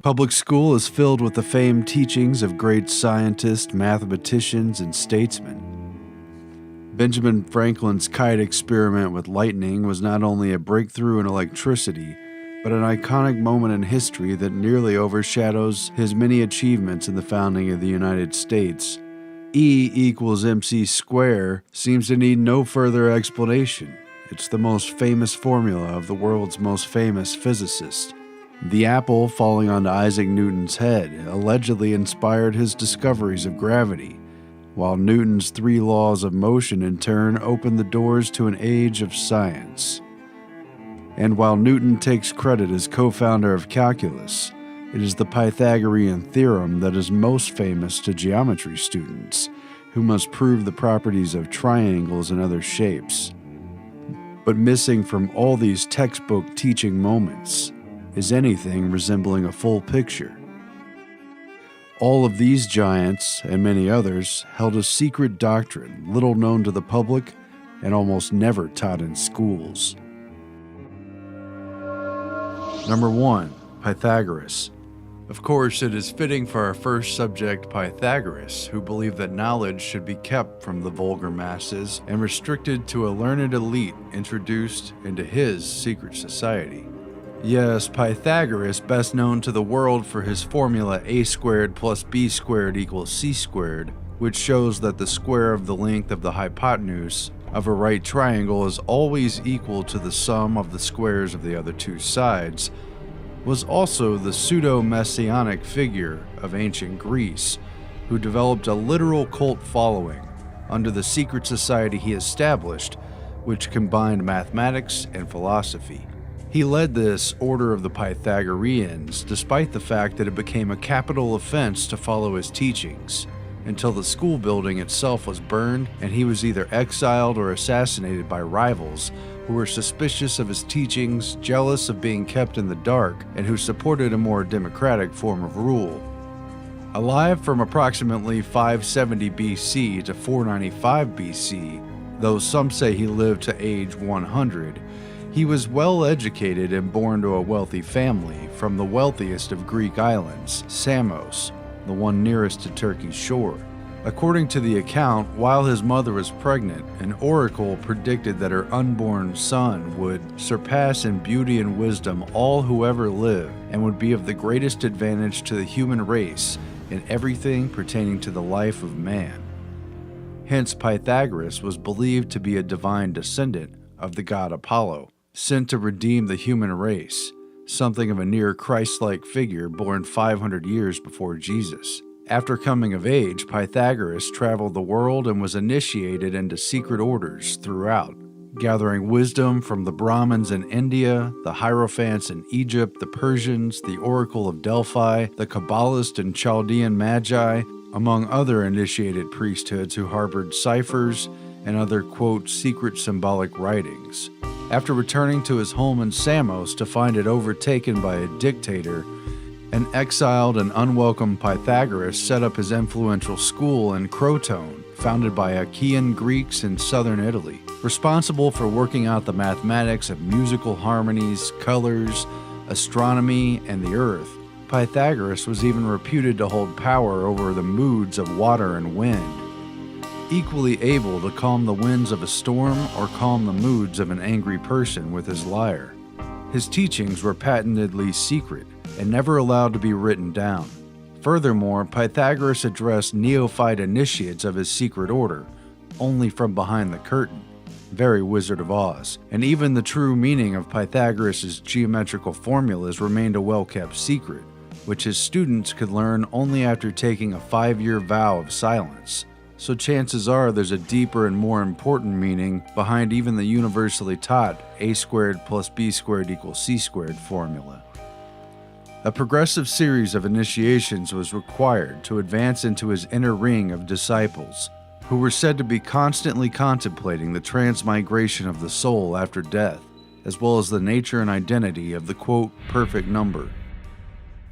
Public school is filled with the famed teachings of great scientists, mathematicians, and statesmen. Benjamin Franklin's kite experiment with lightning was not only a breakthrough in electricity, but an iconic moment in history that nearly overshadows his many achievements in the founding of the United States. E equals mc squared seems to need no further explanation. It's the most famous formula of the world's most famous physicist. The apple falling onto Isaac Newton's head allegedly inspired his discoveries of gravity, while Newton's 3 laws of motion in turn opened the doors to an age of science. And while Newton takes credit as co-founder of calculus, it is the Pythagorean theorem that is most famous to geometry students, who must prove the properties of triangles and other shapes. But missing from all these textbook teaching moments is anything resembling a full picture. All of these giants, and many others, held a secret doctrine little known to the public and almost never taught in schools. Number 1. Pythagoras. Of course, it is fitting for our first subject, Pythagoras, who believed that knowledge should be kept from the vulgar masses and restricted to a learned elite introduced into his secret society. Yes, Pythagoras, best known to the world for his formula a squared plus b squared equals c squared, which shows that the square of the length of the hypotenuse of a right triangle is always equal to the sum of the squares of the other 2 sides, was also the pseudo-messianic figure of ancient Greece, who developed a literal cult following under the secret society he established, which combined mathematics and philosophy. He led this order of the Pythagoreans, despite the fact that it became a capital offense to follow his teachings, until the school building itself was burned and he was either exiled or assassinated by rivals who were suspicious of his teachings, jealous of being kept in the dark, and who supported a more democratic form of rule. Alive from approximately 570 BC to 495 BC, though some say he lived to age 100, he was well educated and born to a wealthy family from the wealthiest of Greek islands, Samos, the one nearest to Turkey's shore. According to the account, while his mother was pregnant, an oracle predicted that her unborn son would surpass in beauty and wisdom all who ever lived and would be of the greatest advantage to the human race in everything pertaining to the life of man. Hence, Pythagoras was believed to be a divine descendant of the god Apollo, sent to redeem the human race, something of a near Christ-like figure born 500 years before Jesus. After coming of age, Pythagoras traveled the world and was initiated into secret orders throughout, gathering wisdom from the Brahmins in India, the Hierophants in Egypt, the Persians, the Oracle of Delphi, the Kabbalist and Chaldean Magi, among other initiated priesthoods who harbored ciphers and other, quote, secret symbolic writings. After returning to his home in Samos to find it overtaken by a dictator, an exiled and unwelcome Pythagoras set up his influential school in Crotone, founded by Achaean Greeks in southern Italy, responsible for working out the mathematics of musical harmonies, colors, astronomy, and the earth. Pythagoras was even reputed to hold power over the moods of water and wind, equally able to calm the winds of a storm or calm the moods of an angry person with his lyre. His teachings were patently secret and never allowed to be written down. Furthermore, Pythagoras addressed neophyte initiates of his secret order only from behind the curtain, very Wizard of Oz, and even the true meaning of Pythagoras' geometrical formulas remained a well-kept secret, which his students could learn only after taking a 5-year vow of silence. So chances are there's a deeper and more important meaning behind even the universally taught a squared plus b squared equals c squared formula. A progressive series of initiations was required to advance into his inner ring of disciples, who were said to be constantly contemplating the transmigration of the soul after death, as well as the nature and identity of the, quote, perfect number.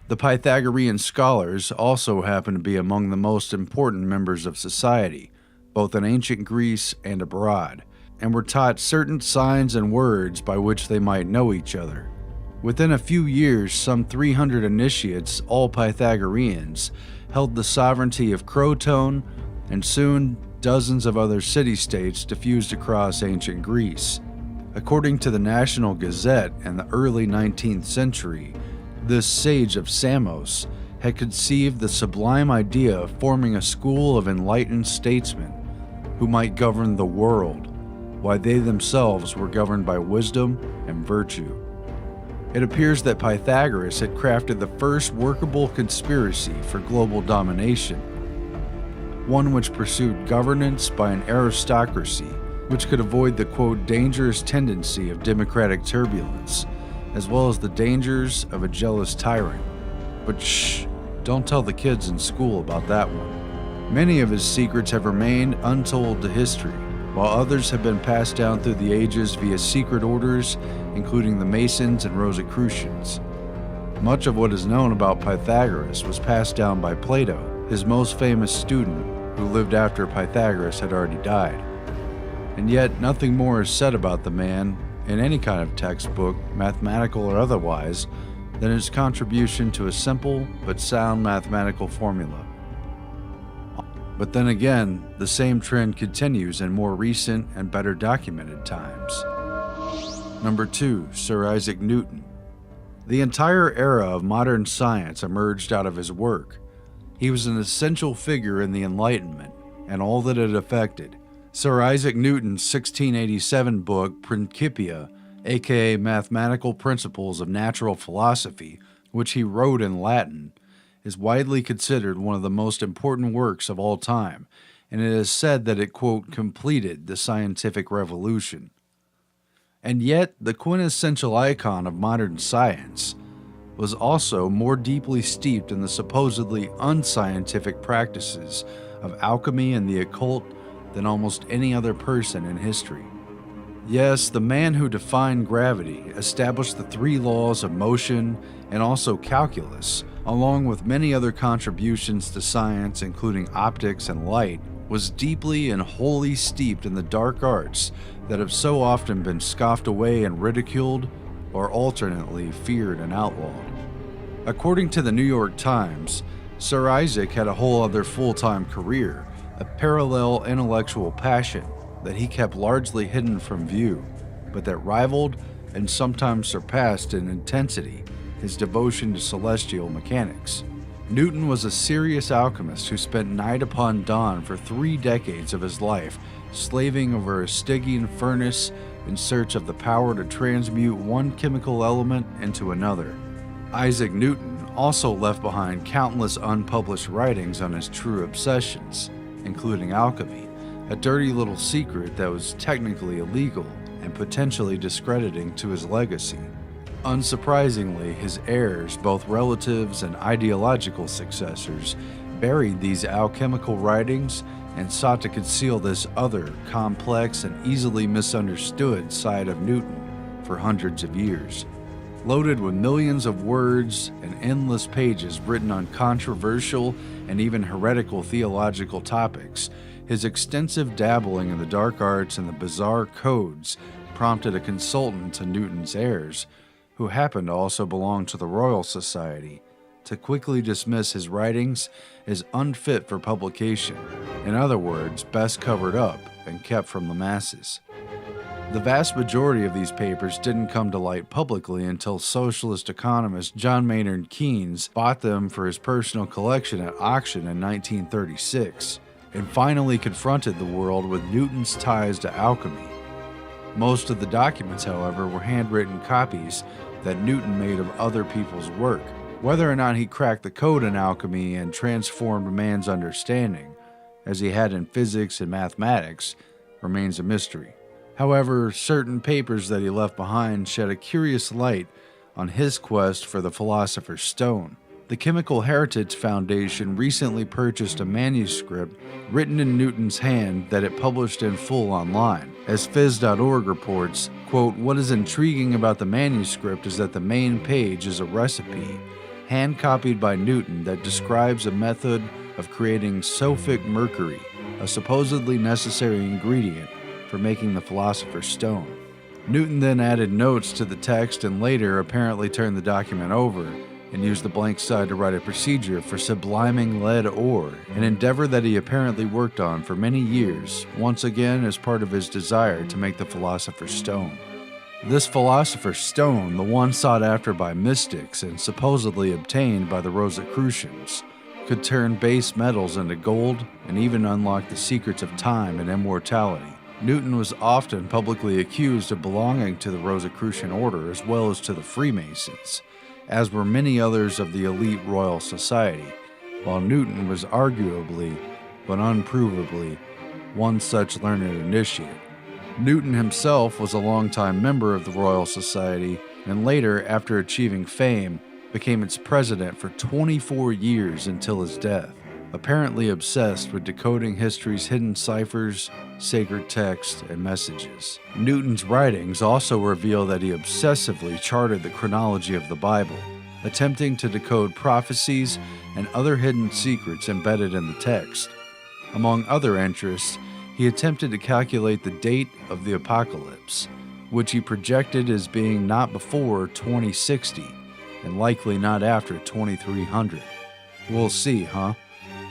The Pythagorean scholars also happened to be among the most important members of society, both in ancient Greece and abroad, and were taught certain signs and words by which they might know each other. Within a few years, some 300 initiates, all Pythagoreans, held the sovereignty of Croton, and soon dozens of other city-states diffused across ancient Greece. According to the National Gazette in the early 19th century, this sage of Samos had conceived the sublime idea of forming a school of enlightened statesmen who might govern the world, while they themselves were governed by wisdom and virtue. It appears that Pythagoras had crafted the first workable conspiracy for global domination, one which pursued governance by an aristocracy which could avoid the, quote, dangerous tendency of democratic turbulence, as well as the dangers of a jealous tyrant. But shh, don't tell the kids in school about that one. Many of his secrets have remained untold to history, while others have been passed down through the ages via secret orders, including the Masons and Rosicrucians. Much of what is known about Pythagoras was passed down by Plato, his most famous student, who lived after Pythagoras had already died. And yet, nothing more is said about the man in any kind of textbook, mathematical or otherwise, than his contribution to a simple but sound mathematical formula. But then again, the same trend continues in more recent and better documented times. Number 2, Sir Isaac Newton. The entire era of modern science emerged out of his work. He was an essential figure in the Enlightenment and all that it affected. Sir Isaac Newton's 1687 book, Principia, aka Mathematical Principles of Natural Philosophy, which he wrote in Latin, is widely considered one of the most important works of all time, and it is said that it, quote, completed the scientific revolution. And yet, the quintessential icon of modern science was also more deeply steeped in the supposedly unscientific practices of alchemy and the occult than almost any other person in history. Yes, the man who defined gravity, established the 3 laws of motion, and also calculus, along with many other contributions to science including optics and light, was deeply and wholly steeped in the dark arts that have so often been scoffed away and ridiculed, or alternately feared and outlawed. According to the New York Times, Sir Isaac had a whole other full-time career, a parallel intellectual passion that he kept largely hidden from view, but that rivaled and sometimes surpassed in intensity his devotion to celestial mechanics. Newton was a serious alchemist who spent night upon dawn for 3 decades of his life, slaving over a Stygian furnace in search of the power to transmute one chemical element into another. Isaac Newton also left behind countless unpublished writings on his true obsessions, including alchemy, a dirty little secret that was technically illegal and potentially discrediting to his legacy. Unsurprisingly, his heirs, both relatives and ideological successors, buried these alchemical writings and sought to conceal this other, complex and easily misunderstood side of Newton for hundreds of years. Loaded with millions of words and endless pages written on controversial and even heretical theological topics, his extensive dabbling in the dark arts and the bizarre codes prompted a consultant to Newton's heirs, who happened to also belong to the Royal Society, to quickly dismiss his writings as unfit for publication, in other words, best covered up and kept from the masses. The vast majority of these papers didn't come to light publicly until socialist economist John Maynard Keynes bought them for his personal collection at auction in 1936, and finally confronted the world with Newton's ties to alchemy. Most of the documents, however, were handwritten copies that Newton made of other people's work. Whether or not he cracked the code in alchemy and transformed man's understanding, as he had in physics and mathematics, remains a mystery. However, certain papers that he left behind shed a curious light on his quest for the Philosopher's Stone. The Chemical Heritage Foundation recently purchased a manuscript written in Newton's hand that it published in full online. As Phys.org reports, quote, "What is intriguing about the manuscript is that the main page is a recipe, hand-copied by Newton, that describes a method of creating sulfic mercury, a supposedly necessary ingredient for making the Philosopher's Stone. Newton then added notes to the text and later apparently turned the document over and used the blank side to write a procedure for subliming lead ore, an endeavor that he apparently worked on for many years, once again as part of his desire to make the Philosopher's Stone. This Philosopher's Stone, the one sought after by mystics and supposedly obtained by the Rosicrucians, could turn base metals into gold and even unlock the secrets of time and immortality. Newton was often publicly accused of belonging to the Rosicrucian order as well as to the Freemasons, as were many others of the elite Royal Society, while Newton was arguably, but unprovably, one such learned initiate. Newton himself was a longtime member of the Royal Society, and later, after achieving fame, became its president for 24 years until his death, apparently obsessed with decoding history's hidden ciphers, sacred texts, and messages. Newton's writings also reveal that he obsessively charted the chronology of the Bible, attempting to decode prophecies and other hidden secrets embedded in the text. Among other interests, he attempted to calculate the date of the apocalypse, which he projected as being not before 2060, and likely not after 2300. We'll see, huh?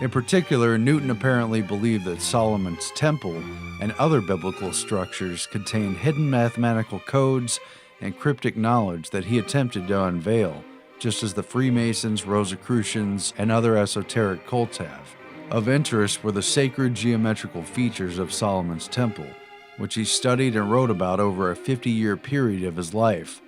In particular, Newton apparently believed that Solomon's Temple and other biblical structures contained hidden mathematical codes and cryptic knowledge that he attempted to unveil, just as the Freemasons, Rosicrucians, and other esoteric cults have. Of interest were the sacred geometrical features of Solomon's Temple, which he studied and wrote about over a 50-year period of his life.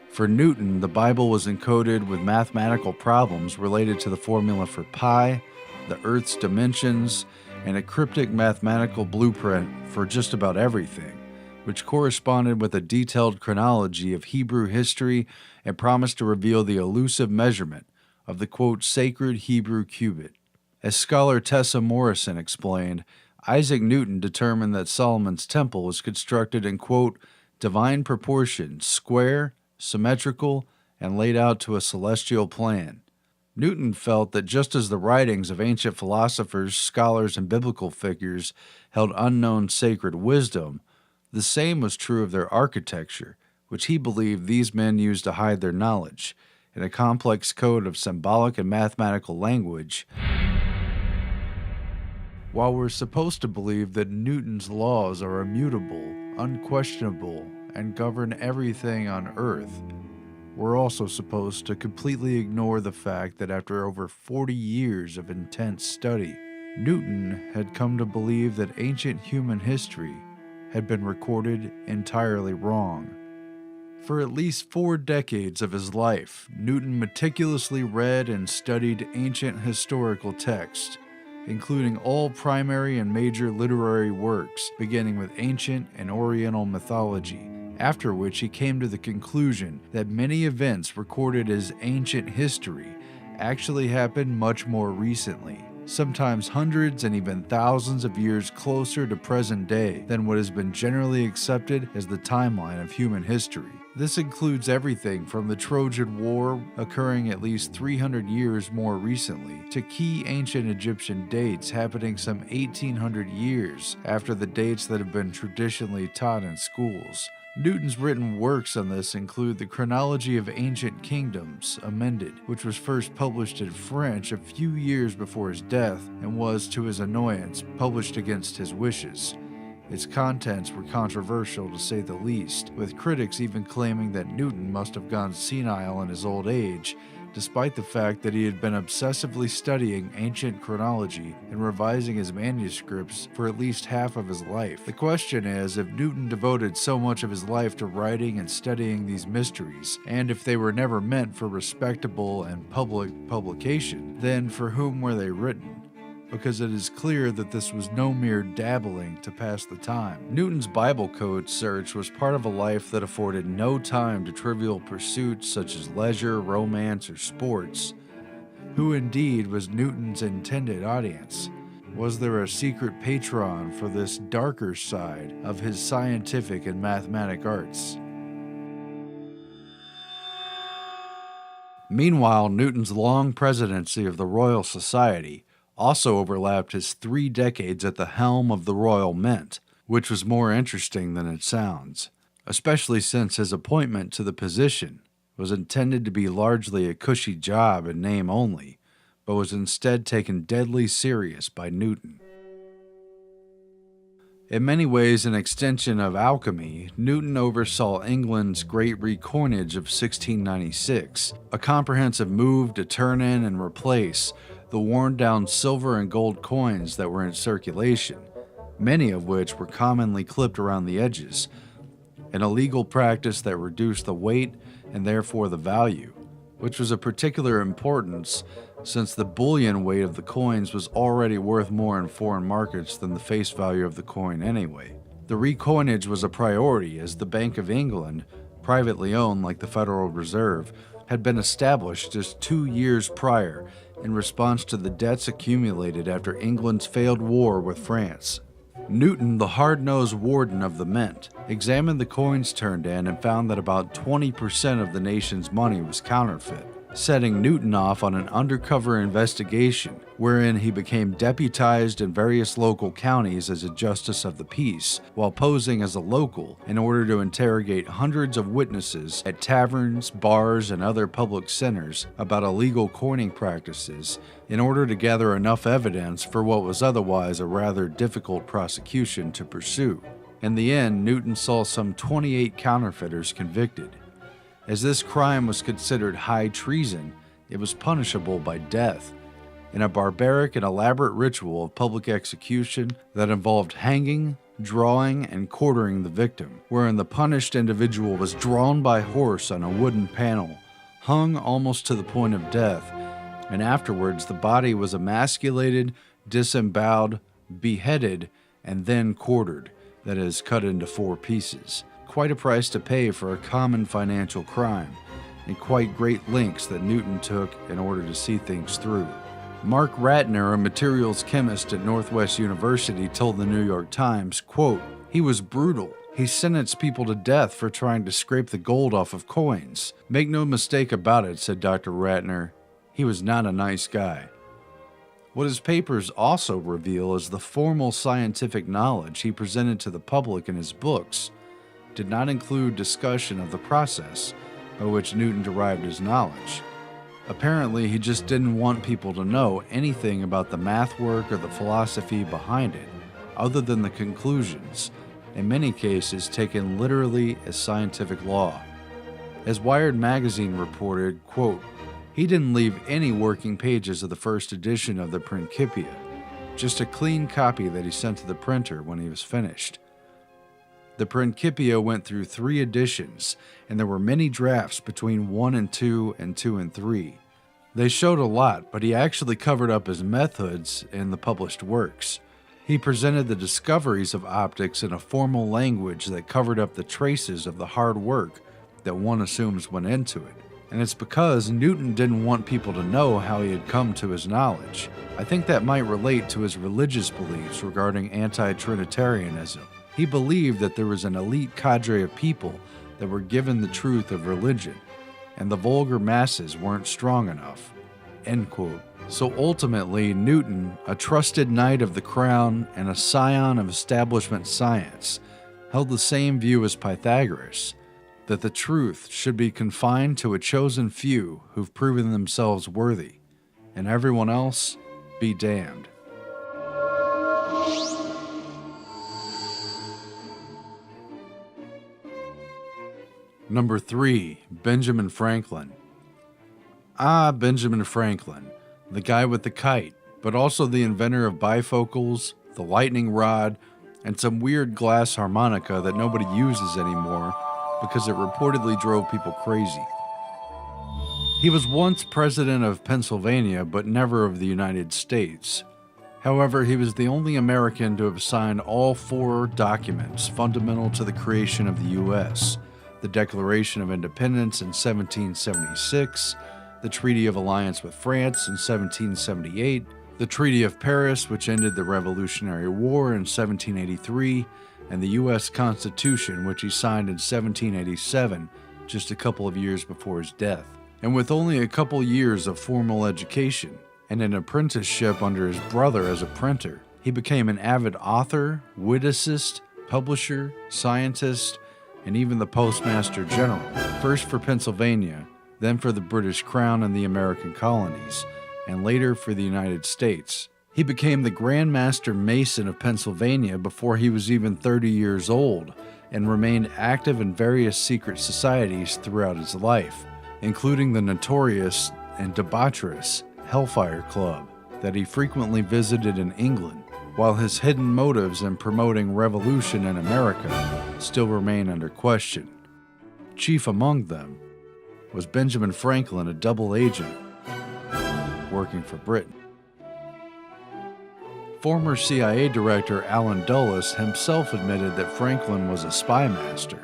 For Newton, the Bible was encoded with mathematical problems related to the formula for pi, the Earth's dimensions, and a cryptic mathematical blueprint for just about everything, which corresponded with a detailed chronology of Hebrew history and promised to reveal the elusive measurement of the, quote, sacred Hebrew cubit. As scholar Tessa Morrison explained, Isaac Newton determined that Solomon's Temple was constructed in, quote, divine proportions, square, symmetrical, and laid out to a celestial plan. Newton felt that just as the writings of ancient philosophers, scholars, and biblical figures held unknown sacred wisdom, the same was true of their architecture, which he believed these men used to hide their knowledge, in a complex code of symbolic and mathematical language. While we're supposed to believe that Newton's laws are immutable, unquestionable, and govern everything on Earth, we're also supposed to completely ignore the fact that after over 40 years of intense study, Newton had come to believe that ancient human history had been recorded entirely wrong. For at least 4 decades of his life, Newton meticulously read and studied ancient historical texts, including all primary and major literary works, beginning with ancient and Oriental mythology, after which he came to the conclusion that many events recorded as ancient history actually happened much more recently, sometimes hundreds and even thousands of years closer to present day than what has been generally accepted as the timeline of human history. This includes everything from the Trojan War occurring at least 300 years more recently to key ancient Egyptian dates happening some 1800 years after the dates that have been traditionally taught in schools. Newton's written works on this include the Chronology of Ancient Kingdoms, amended, which was first published in French a few years before his death and was, to his annoyance, published against his wishes. Its contents were controversial to say the least, with critics even claiming that Newton must have gone senile in his old age, despite the fact that he had been obsessively studying ancient chronology and revising his manuscripts for at least half of his life. The question is, if Newton devoted so much of his life to writing and studying these mysteries, and if they were never meant for respectable and public publication, then for whom were they written? Because it is clear that this was no mere dabbling to pass the time. Newton's Bible code search was part of a life that afforded no time to trivial pursuits such as leisure, romance, or sports. Who indeed was Newton's intended audience? Was there a secret patron for this darker side of his scientific and mathematic arts? Meanwhile, Newton's long presidency of the Royal Society also overlapped his 3 decades at the helm of the Royal Mint, which was more interesting than it sounds. especially since his appointment to the position was intended to be largely a cushy job in name only, but was instead taken deadly serious by Newton. In many ways an extension of alchemy, Newton oversaw England's Great Recoinage of 1696, a comprehensive move to turn in and replace the worn-down silver and gold coins that were in circulation, many of which were commonly clipped around the edges, an illegal practice that reduced the weight and therefore the value, which was of particular importance since the bullion weight of the coins was already worth more in foreign markets than the face value of the coin anyway. The recoinage was a priority as the Bank of England, privately owned like the Federal Reserve, had been established just 2 years prior in response to the debts accumulated after England's failed war with France. Newton, the hard-nosed warden of the mint, examined the coins turned in and found that about 20% of the nation's money was counterfeit, setting Newton off on an undercover investigation wherein he became deputized in various local counties as a justice of the peace, while posing as a local in order to interrogate hundreds of witnesses at taverns, bars, and other public centers about illegal coining practices in order to gather enough evidence for what was otherwise a rather difficult prosecution to pursue. In the end, Newton saw some 28 counterfeiters convicted. As this crime was considered high treason, it was punishable by death, in a barbaric and elaborate ritual of public execution that involved hanging, drawing, and quartering the victim, wherein the punished individual was drawn by horse on a wooden panel, hung almost to the point of death, and afterwards the body was emasculated, disemboweled, beheaded, and then quartered, that is, cut into 4 pieces. Quite a price to pay for a common financial crime, and quite great lengths that Newton took in order to see things through. Mark Ratner, a materials chemist at Northwest University, told the New York Times, quote, "He was brutal. He sentenced people to death for trying to scrape the gold off of coins. Make no mistake about it," said Dr. Ratner, "he was not a nice guy." What his papers also reveal is the formal scientific knowledge he presented to the public in his books did not include discussion of the process by which Newton derived his knowledge. Apparently, he just didn't want people to know anything about the math work or the philosophy behind it, other than the conclusions, in many cases taken literally as scientific law. As Wired magazine reported, quote, "He didn't leave any working pages of the first edition of the Principia, just a clean copy that he sent to the printer when he was finished. The Principia went through 3 editions, and there were many drafts between 1 and 2 and 2 and 3. They showed a lot, but he actually covered up his methods in the published works. He presented the discoveries of optics in a formal language that covered up the traces of the hard work that one assumes went into it. And it's because Newton didn't want people to know how he had come to his knowledge. I think that might relate to his religious beliefs regarding anti-Trinitarianism. He believed that there was an elite cadre of people that were given the truth of religion, and the vulgar masses weren't strong enough." End quote. So ultimately, Newton, a trusted knight of the crown and a scion of establishment science, held the same view as Pythagoras, that the truth should be confined to a chosen few who've proven themselves worthy, and everyone else be damned. Number 3, Benjamin Franklin. Benjamin Franklin, the guy with the kite, but also the inventor of bifocals, the lightning rod, and some weird glass harmonica that nobody uses anymore because it reportedly drove people crazy. He was once president of Pennsylvania, but never of the United States. However, he was the only American to have signed all 4 documents fundamental to the creation of the U.S., the Declaration of Independence in 1776, the Treaty of Alliance with France in 1778, the Treaty of Paris, which ended the Revolutionary War in 1783, and the U.S. Constitution, which he signed in 1787, just a couple of years before his death. And with only a couple years of formal education and an apprenticeship under his brother as a printer, he became an avid author, witticist, publisher, scientist, and even the Postmaster General, first for Pennsylvania, then for the British Crown and the American colonies, and later for the United States. He became the Grand Master Mason of Pennsylvania before he was even 30 years old, and remained active in various secret societies throughout his life, including the notorious and debaucherous Hellfire Club that he frequently visited in England, while his hidden motives in promoting revolution in America still remain under question. Chief among them was Benjamin Franklin, a double agent working for Britain. Former CIA Director Allen Dulles himself admitted that Franklin was a spy master,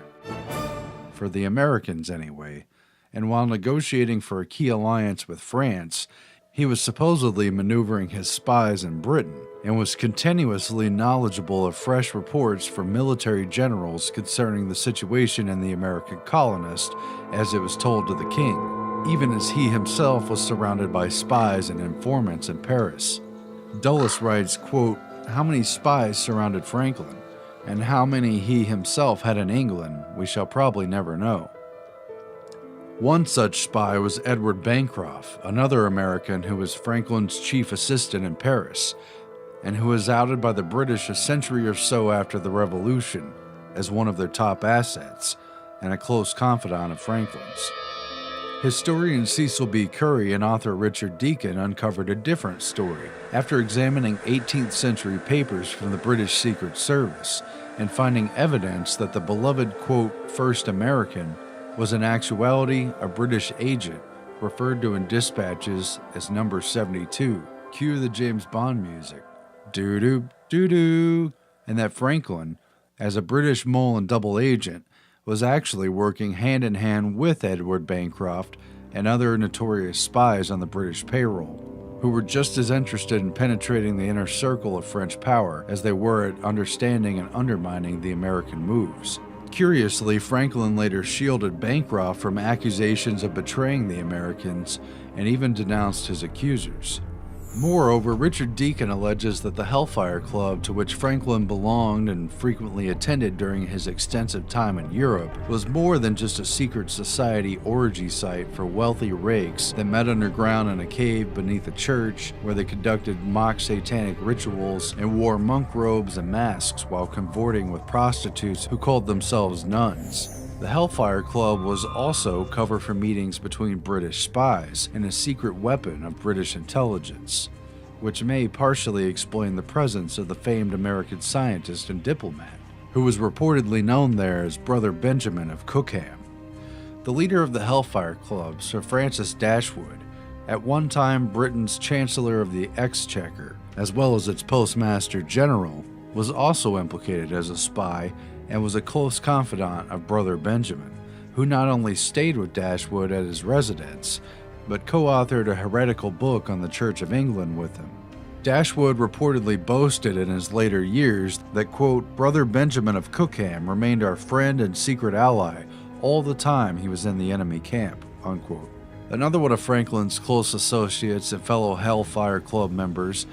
for the Americans anyway, and while negotiating for a key alliance with France, he was supposedly maneuvering his spies in Britain and was continuously knowledgeable of fresh reports from military generals concerning the situation in the American colonists as it was told to the king, even as he himself was surrounded by spies and informants in Paris. Dulles writes, quote, "How many spies surrounded Franklin, and how many he himself had in England, we shall probably never know." One such spy was Edward Bancroft, another American who was Franklin's chief assistant in Paris, and who was outed by the British a century or so after the Revolution as one of their top assets and a close confidant of Franklin's. Historian Cecil B. Curry and author Richard Deacon uncovered a different story after examining 18th century papers from the British Secret Service and finding evidence that the beloved, quote, "first American" was in actuality a British agent referred to in dispatches as number 72. Cue the James Bond music. Doo-doo, doo-doo. And that Franklin, as a British mole and double agent, was actually working hand-in-hand with Edward Bancroft and other notorious spies on the British payroll, who were just as interested in penetrating the inner circle of French power as they were at understanding and undermining the American moves. Curiously, Franklin later shielded Bancroft from accusations of betraying the Americans and even denounced his accusers. Moreover, Richard Deacon alleges that the Hellfire Club, to which Franklin belonged and frequently attended during his extensive time in Europe, was more than just a secret society orgy site for wealthy rakes that met underground in a cave beneath a church, where they conducted mock satanic rituals and wore monk robes and masks while cavorting with prostitutes who called themselves nuns. The Hellfire Club was also cover for meetings between British spies and a secret weapon of British intelligence, which may partially explain the presence of the famed American scientist and diplomat, who was reportedly known there as Brother Benjamin of Cookham. The leader of the Hellfire Club, Sir Francis Dashwood, at one time Britain's Chancellor of the Exchequer, as well as its Postmaster General, was also implicated as a spy and was a close confidant of Brother Benjamin, who not only stayed with Dashwood at his residence, but co-authored a heretical book on the Church of England with him. Dashwood reportedly boasted in his later years that, quote, "Brother Benjamin of Cookham remained our friend and secret ally all the time he was in the enemy camp," unquote. Another one of Franklin's close associates and fellow Hellfire Club members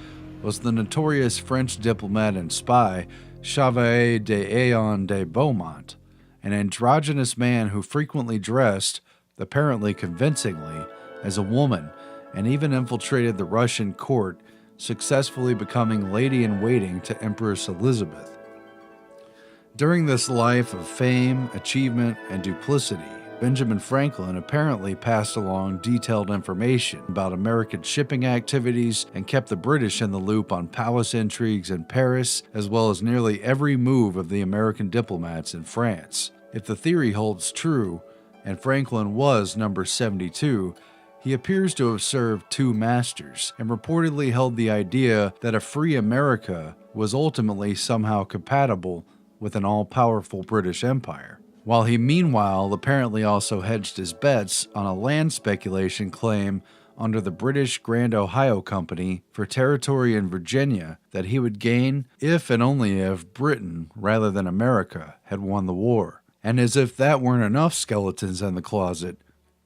was the notorious French diplomat and spy Chevalier d'Eon de Beaumont, an androgynous man who frequently dressed, apparently convincingly, as a woman and even infiltrated the Russian court, successfully becoming lady-in-waiting to Empress Elizabeth. During this life of fame, achievement, and duplicity, Benjamin Franklin apparently passed along detailed information about American shipping activities and kept the British in the loop on palace intrigues in Paris, as well as nearly every move of the American diplomats in France. If the theory holds true, and Franklin was number 72, he appears to have served two masters, and reportedly held the idea that a free America was ultimately somehow compatible with an all-powerful British Empire, while he meanwhile apparently also hedged his bets on a land speculation claim under the British Grand Ohio Company for territory in Virginia that he would gain if and only if Britain, rather than America, had won the war. And as if that weren't enough skeletons in the closet,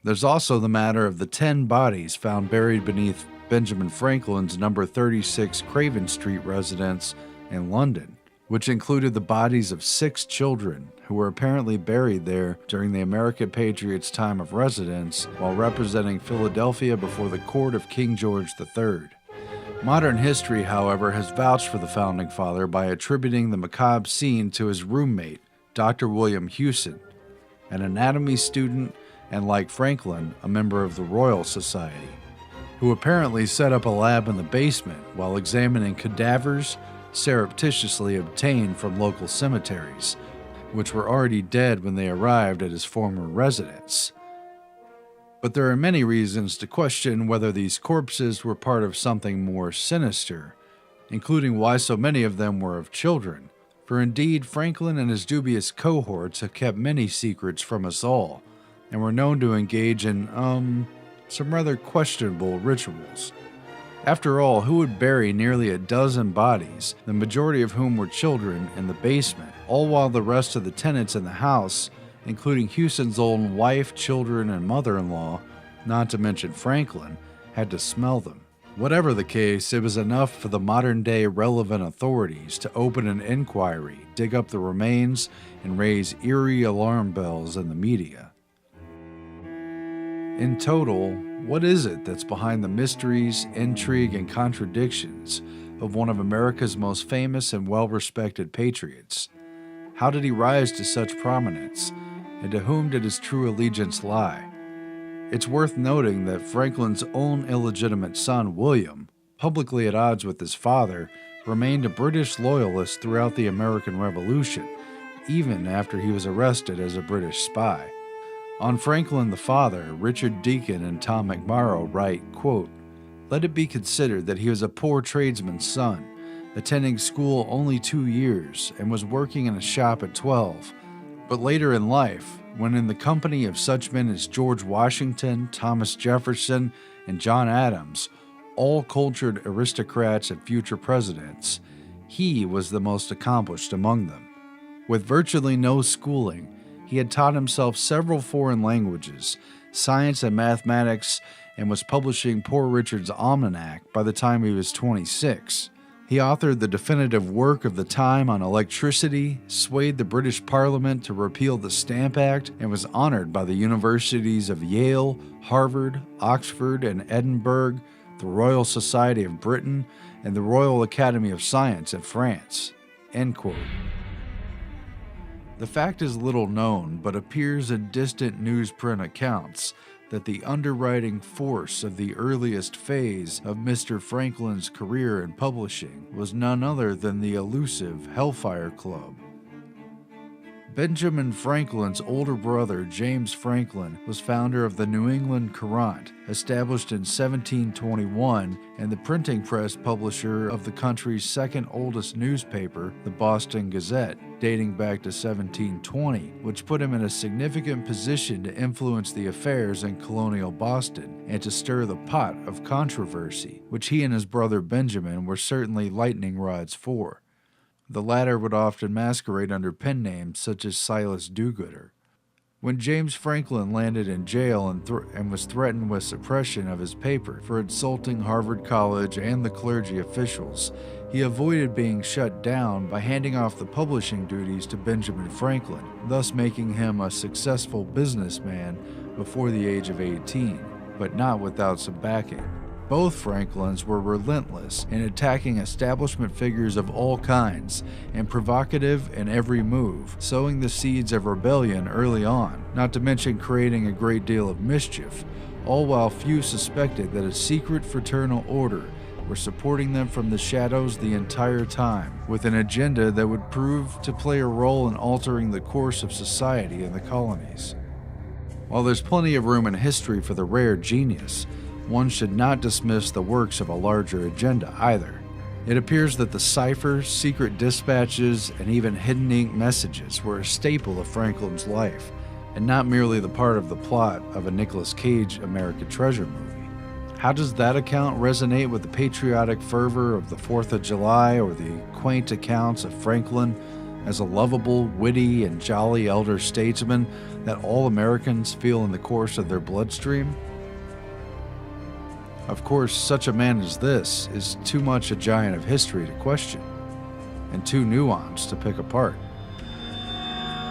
there's also the matter of the 10 bodies found buried beneath Benjamin Franklin's number 36 Craven Street residence in London. which included the bodies of 6 children who were apparently buried there during the American Patriots' time of residence while representing Philadelphia before the court of King George III. Modern history, however, has vouched for the Founding Father by attributing the macabre scene to his roommate, Dr. William Hewson, an anatomy student and, like Franklin, a member of the Royal Society, who apparently set up a lab in the basement while examining cadavers surreptitiously obtained from local cemeteries, which were already dead when they arrived at his former residence. But there are many reasons to question whether these corpses were part of something more sinister, including why so many of them were of children, for indeed Franklin and his dubious cohorts have kept many secrets from us all, and were known to engage in, some rather questionable rituals. After all, who would bury nearly a dozen bodies, the majority of whom were children, in the basement, all while the rest of the tenants in the house, including Hewson's own wife, children, and mother-in-law, not to mention Franklin, had to smell them? Whatever the case, it was enough for the modern-day relevant authorities to open an inquiry, dig up the remains, and raise eerie alarm bells in the media. In total, what is it that's behind the mysteries, intrigue, and contradictions of one of America's most famous and well-respected patriots? How did he rise to such prominence, and to whom did his true allegiance lie? It's worth noting that Franklin's own illegitimate son, William, publicly at odds with his father, remained a British loyalist throughout the American Revolution, even after he was arrested as a British spy. On Franklin the father, Richard Deacon and Tom McMorrow write, quote, "Let it be considered that he was a poor tradesman's son, attending school only 2 years, and was working in a shop at 12. But later in life, when in the company of such men as George Washington, Thomas Jefferson, and John Adams, all cultured aristocrats and future presidents, he was the most accomplished among them. With virtually no schooling, he had taught himself several foreign languages, science and mathematics, and was publishing Poor Richard's Almanac by the time he was 26. He authored the definitive work of the time on electricity, swayed the British Parliament to repeal the Stamp Act, and was honored by the universities of Yale, Harvard, Oxford, and Edinburgh, the Royal Society of Britain, and the Royal Academy of Science in France." End quote. The fact is little known, but appears in distant newsprint accounts that the underwriting force of the earliest phase of Mr. Franklin's career in publishing was none other than the elusive Hellfire Club. Benjamin Franklin's older brother, James Franklin, was founder of the New England Courant, established in 1721, and the printing press publisher of the country's second oldest newspaper, the Boston Gazette, dating back to 1720, which put him in a significant position to influence the affairs in colonial Boston and to stir the pot of controversy, which he and his brother Benjamin were certainly lightning rods for. The latter would often masquerade under pen names such as Silas Do-Gooder. When James Franklin landed in jail and was threatened with suppression of his paper for insulting Harvard College and the clergy officials, he avoided being shut down by handing off the publishing duties to Benjamin Franklin, thus making him a successful businessman before the age of 18, but not without some backing. Both Franklins were relentless in attacking establishment figures of all kinds and provocative in every move, sowing the seeds of rebellion early on, not to mention creating a great deal of mischief, all while few suspected that a secret fraternal order were supporting them from the shadows the entire time, with an agenda that would prove to play a role in altering the course of society in the colonies. While there's plenty of room in history for the rare genius, one should not dismiss the works of a larger agenda either. It appears that the ciphers, secret dispatches, and even hidden ink messages were a staple of Franklin's life, and not merely the part of the plot of a Nicolas Cage American Treasure movie. How does that account resonate with the patriotic fervor of the 4th of July or the quaint accounts of Franklin as a lovable, witty, and jolly elder statesman that all Americans feel in the course of their bloodstream? Of course, such a man as this is too much a giant of history to question. and too nuanced to pick apart.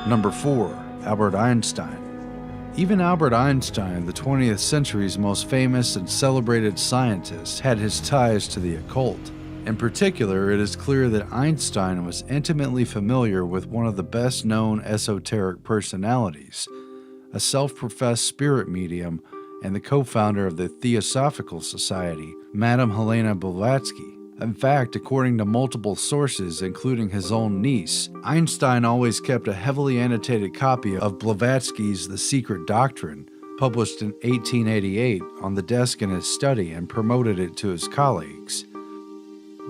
Number 4. Albert Einstein. Even Albert Einstein, the 20th century's most famous and celebrated scientist, had his ties to the occult. In particular, it is clear that Einstein was intimately familiar with one of the best-known esoteric personalities, a self-professed spirit medium and the co-founder of the Theosophical Society, Madame Helena Blavatsky. In fact, according to multiple sources, including his own niece, Einstein always kept a heavily annotated copy of Blavatsky's The Secret Doctrine, published in 1888, on the desk in his study and promoted it to his colleagues.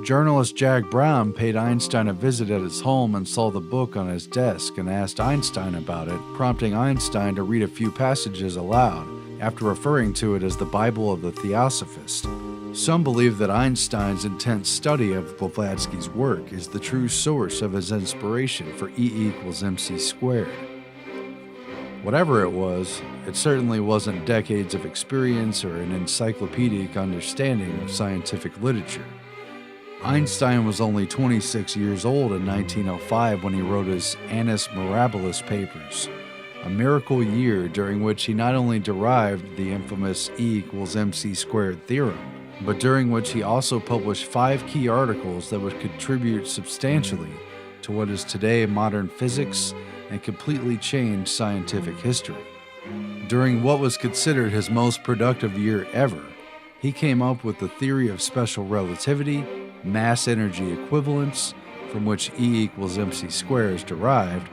Journalist Jack Brown paid Einstein a visit at his home and saw the book on his desk and asked Einstein about it, prompting Einstein to read a few passages aloud, after referring to it as the Bible of the Theosophist. Some believe that Einstein's intense study of Blavatsky's work is the true source of his inspiration for E=mc². Whatever it was, it certainly wasn't decades of experience or an encyclopedic understanding of scientific literature. Einstein was only 26 years old in 1905 when he wrote his Annus Mirabilis papers, a miracle year during which he not only derived the infamous E=mc² theorem, but during which he also published 5 key articles that would contribute substantially to what is today modern physics and completely change scientific history. During what was considered his most productive year ever, he came up with the theory of special relativity, mass energy equivalence, from which E=mc² is derived.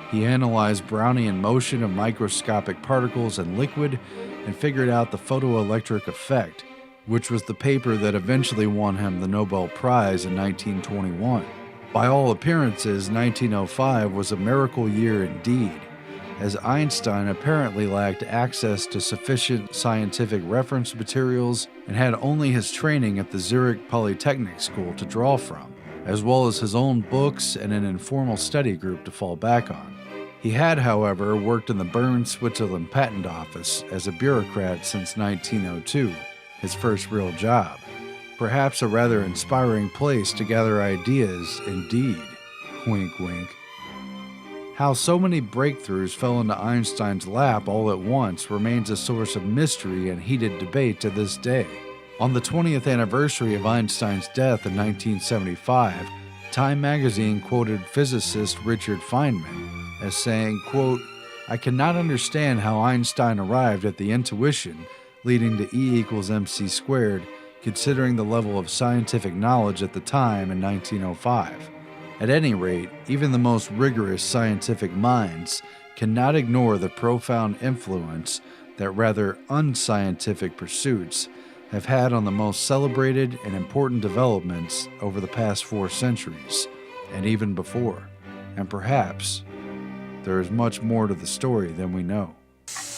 He analyzed Brownian motion of microscopic particles in liquid and figured out the photoelectric effect, which was the paper that eventually won him the Nobel Prize in 1921. By all appearances, 1905 was a miracle year indeed, as Einstein apparently lacked access to sufficient scientific reference materials and had only his training at the Zurich Polytechnic School to draw from, as well as his own books and an informal study group to fall back on. He had, however, worked in the Bern, Switzerland Patent Office as a bureaucrat since 1902, his first real job. Perhaps a rather inspiring place to gather ideas, indeed. Wink, wink. How so many breakthroughs fell into Einstein's lap all at once remains a source of mystery and heated debate to this day. On the 20th anniversary of Einstein's death in 1975, Time magazine quoted physicist Richard Feynman as saying, quote, "I cannot understand how Einstein arrived at the intuition leading to E=mc², considering the level of scientific knowledge at the time in 1905. At any rate, even the most rigorous scientific minds cannot ignore the profound influence that rather unscientific pursuits have had on the most celebrated and important developments over the past 4 centuries, and even before. And perhaps there is much more to the story than we know."